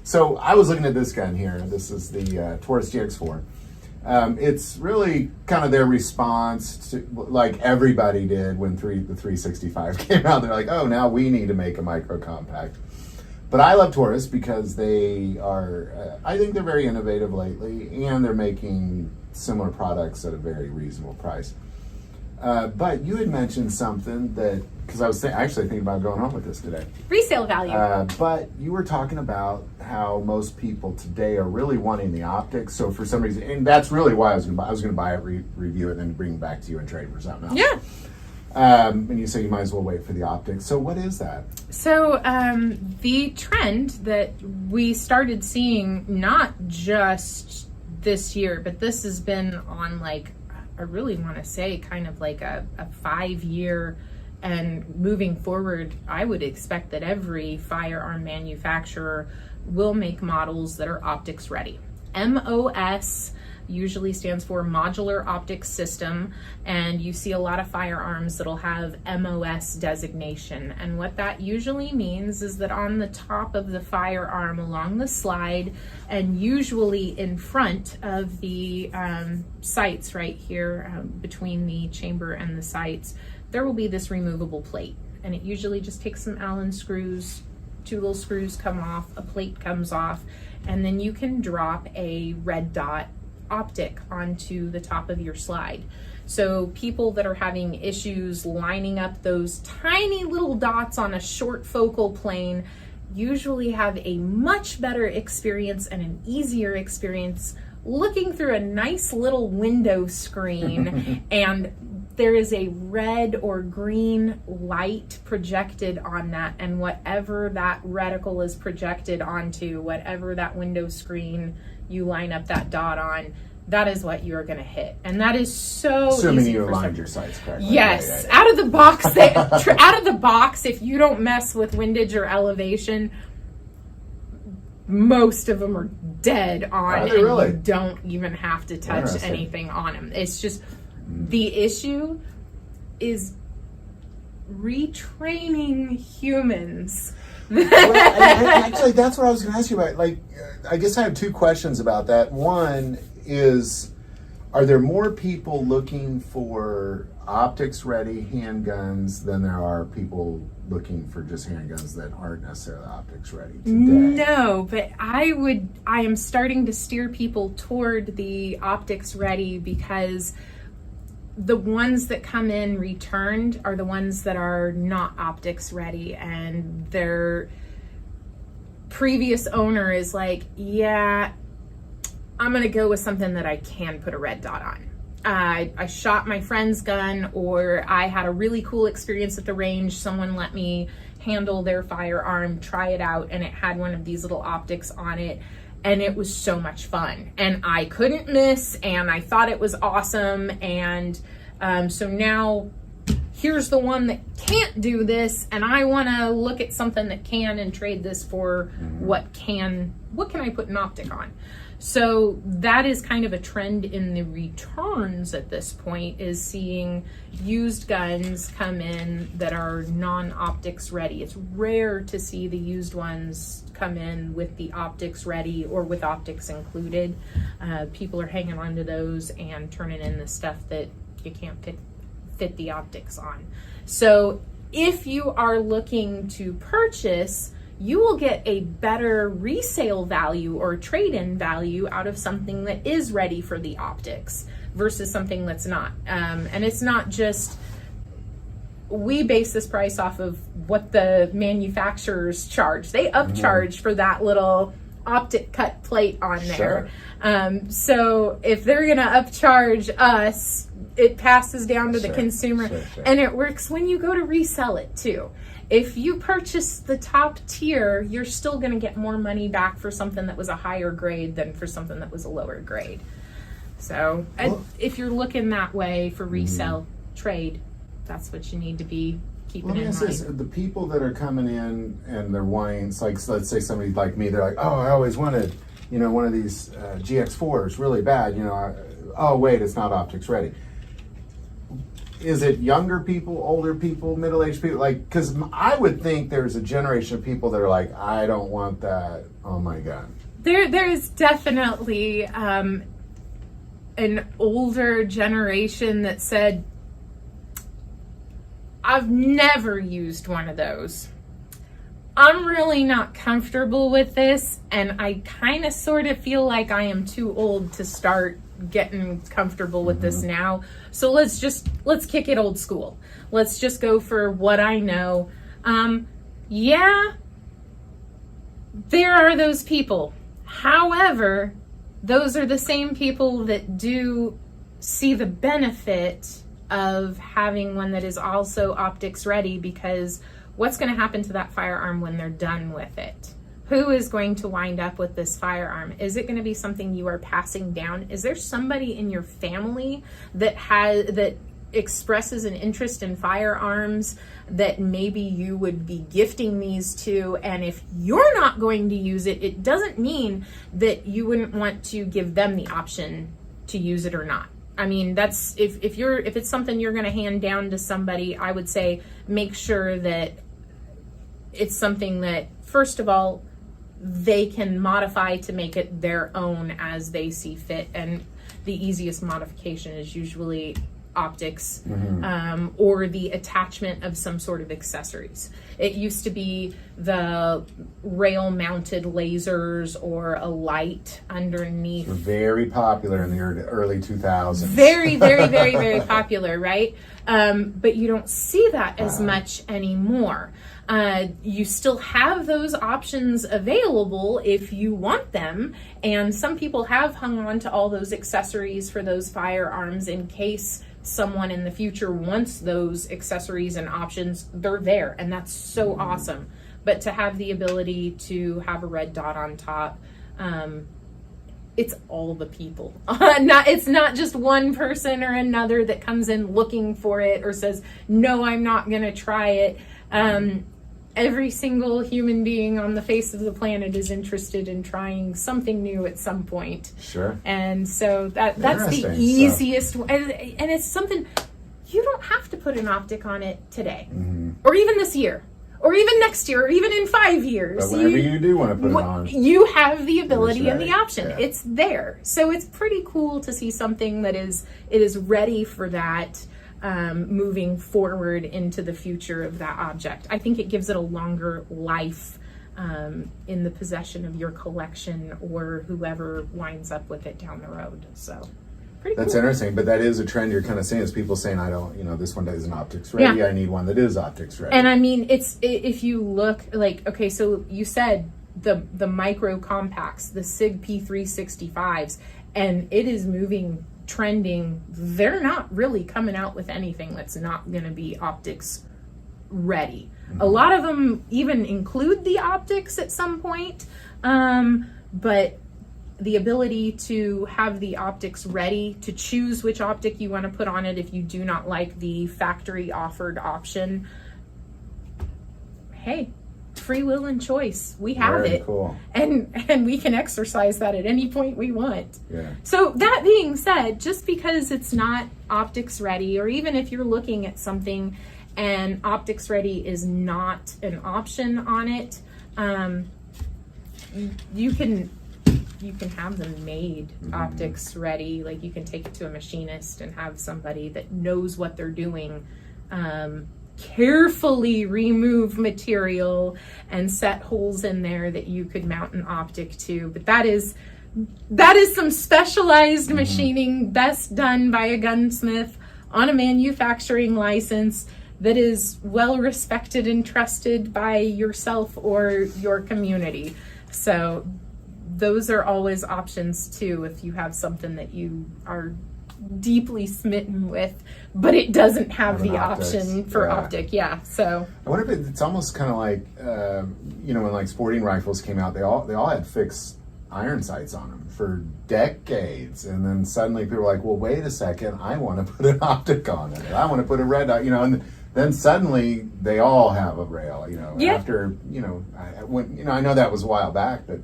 So I was looking at this gun here. This is the Taurus GX4. It's really kind of their response to, like everybody did when the 365 came out. They're like, oh, now we need to make a micro compact. But I love Taurus because they are, I think they're very innovative lately, and they're making similar products at a very reasonable price. But you had mentioned something that, because I was actually thinking about going home with this today. Resale value. But you were talking about how most people today are really wanting the optics. So for some reason, and that's really why I was going to buy it, review it, and then bring it back to you and trade for something else. Yeah. And you say you might as well wait for the optics. So what is that? So the trend that we started seeing, not just this year, but this has been on like, I really want to say kind of like a 5-year, and moving forward, I would expect that every firearm manufacturer will make models that are optics ready. MOS usually stands for Modular Optics System, and you see a lot of firearms that'll have MOS designation. And what that usually means is that on the top of the firearm along the slide, and usually in front of the sights right here, between the chamber and the sights, there will be this removable plate. And it usually just takes some Allen screws, 2 little screws come off, a plate comes off, and then you can drop a red dot optic onto the top of your slide. So people that are having issues lining up those tiny little dots on a short focal plane usually have a much better experience and an easier experience looking through a nice little window screen and there is a red or green light projected on that, and whatever that reticle is projected onto, whatever that window screen you line up that dot on, that is what you're going to hit. And that is so assuming easy. You aligned your sights correctly. Yes. Yeah. Out of the box, out of the box, if you don't mess with windage or elevation, most of them are dead on, and really? you don't even have to touch anything on them. It's just, the issue is retraining humans. Actually, that's what I was going to ask you about. Like, I guess I have 2 questions about that. One is, are there more people looking for optics-ready handguns than there are people looking for just handguns that aren't necessarily optics-ready today? No, but I am starting to steer people toward the optics-ready, because the ones that come in returned are the ones that are not optics ready, and their previous owner is like, yeah, I'm gonna go with something that I can put a red dot on. I shot my friend's gun, or I had a really cool experience at the range. Someone let me handle their firearm, try it out, and it had one of these little optics on it. And it was so much fun, and I couldn't miss, and I thought it was awesome. And so now here's the one that can't do this, and I want to look at something that can and trade this for what can I put an optic on. So that is kind of a trend in the returns at this point, is seeing used guns come in that are non-optics ready. It's rare to see the used ones come in with the optics ready or with optics included. People are hanging on to those and turning in the stuff that you can't fit the optics on. So if you are looking to purchase, you will get a better resale value or trade-in value out of something that is ready for the optics versus something that's not. And it's not just, we base this price off of what the manufacturers charge. They upcharge for that little optic cut plate on there. Sure. So if they're gonna upcharge us, it passes down to the consumer. Sure. And it works when you go to resell it too. If you purchase the top tier, you're still going to get more money back for something that was a higher grade than for something that was a lower grade. So if you're looking that way for resale trade, that's what you need to be keeping in mind. The people that are coming in and they're wanting, it's like, let's say somebody like me, they're like, oh, I always wanted, one of these GX4s really bad. Oh, wait, it's not optics ready. is it younger people, older people, middle-aged people? Like, because I would think there's a generation of people that are like, I don't want that on my gun. There is definitely an older generation that said, I've never used one of those. I'm really not comfortable with this, and I kind of sort of feel like I am too old to start getting comfortable with this now. So let's kick it old school. Let's just go for what I know. Yeah, there are those people. However, those are the same people that do see the benefit of having one that is also optics ready, because what's going to happen to that firearm when they're done with it? Who is going to wind up with this firearm? Is it going to be something you are passing down? Is there somebody in your family that expresses an interest in firearms that maybe you would be gifting these to? And if you're not going to use it, it doesn't mean that you wouldn't want to give them the option to use it or not. I mean, that's if it's something you're going to hand down to somebody, I would say make sure that it's something that, first of all, they can modify to make it their own as they see fit. And the easiest modification is usually optics, or the attachment of some sort of accessories. It used to be the rail mounted lasers or a light underneath. Very popular in the early 2000s. Very, very, very, very popular, right? But you don't see that as much anymore. You still have those options available if you want them, and some people have hung on to all those accessories for those firearms in case someone in the future wants those accessories and options. They're there, and that's so awesome. But to have the ability to have a red dot on top, it's all the people. It's not just one person or another that comes in looking for it or says, no, I'm not going to try it. Every single human being on the face of the planet is interested in trying something new at some point. Sure. And so that's the easiest way. And it's something, you don't have to put an optic on it today, or even this year, or even next year, or even in 5 years. But whenever you do want to put it on, you have the ability and the right. option. Yeah. It's there. So it's pretty cool to see something that is ready for that. Moving forward into the future of that object. I think it gives it a longer life in the possession of your collection or whoever winds up with it down the road. So pretty that's cool. Interesting, but that is a trend you're kind of seeing, is people saying, I don't, this one isn't optics ready. Yeah. I need one that is optics ready. And I mean, if you look like, okay, so you said the micro compacts, the SIG P365s, and it is trending. They're not really coming out with anything that's not going to be optics ready. A lot of them even include the optics at some point, but the ability to have the optics ready, to choose which optic you want to put on it if you do not like the factory offered option, hey, free will and choice. We have Very it. Cool. And we can exercise that at any point we want. Yeah. So that being said, just because it's not optics ready, or even if you're looking at something and optics ready is not an option on it, you can have them made optics ready. Like, you can take it to a machinist and have somebody that knows what they're doing carefully remove material and set holes in there that you could mount an optic to. But that is some specialized machining, best done by a gunsmith on a manufacturing license that is well respected and trusted by yourself or your community. So those are always options too, if you have something that you are deeply smitten with, but it doesn't have the option for optic. Yeah. So I wonder if it's almost kind of like, when like sporting rifles came out, they all had fixed iron sights on them for decades, and then suddenly people were like, well, wait a second, I want to put an optic on it. I want to put a red dot, and then suddenly they all have a rail, Yeah. after, I know that was a while back, but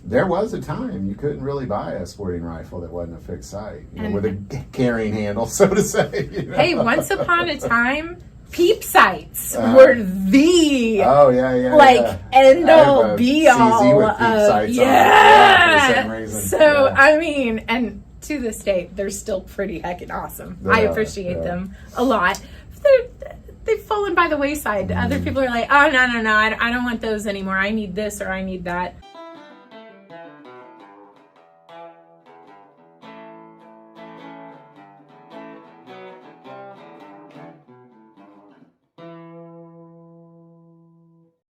there was a time you couldn't really buy a sporting rifle that wasn't a fixed sight, And- with a carrying handle, so to say. Hey, once upon a time, peep sights were the Oh yeah. like end I have all a be CZ all with peep of sights on it, yeah. for the same reason. So Yeah. I mean, and to this day, they're still pretty heckin' awesome. They I are, appreciate yeah. them a lot. They've fallen by the wayside. Other people are like, oh no, I don't want those anymore. I need this or I need that.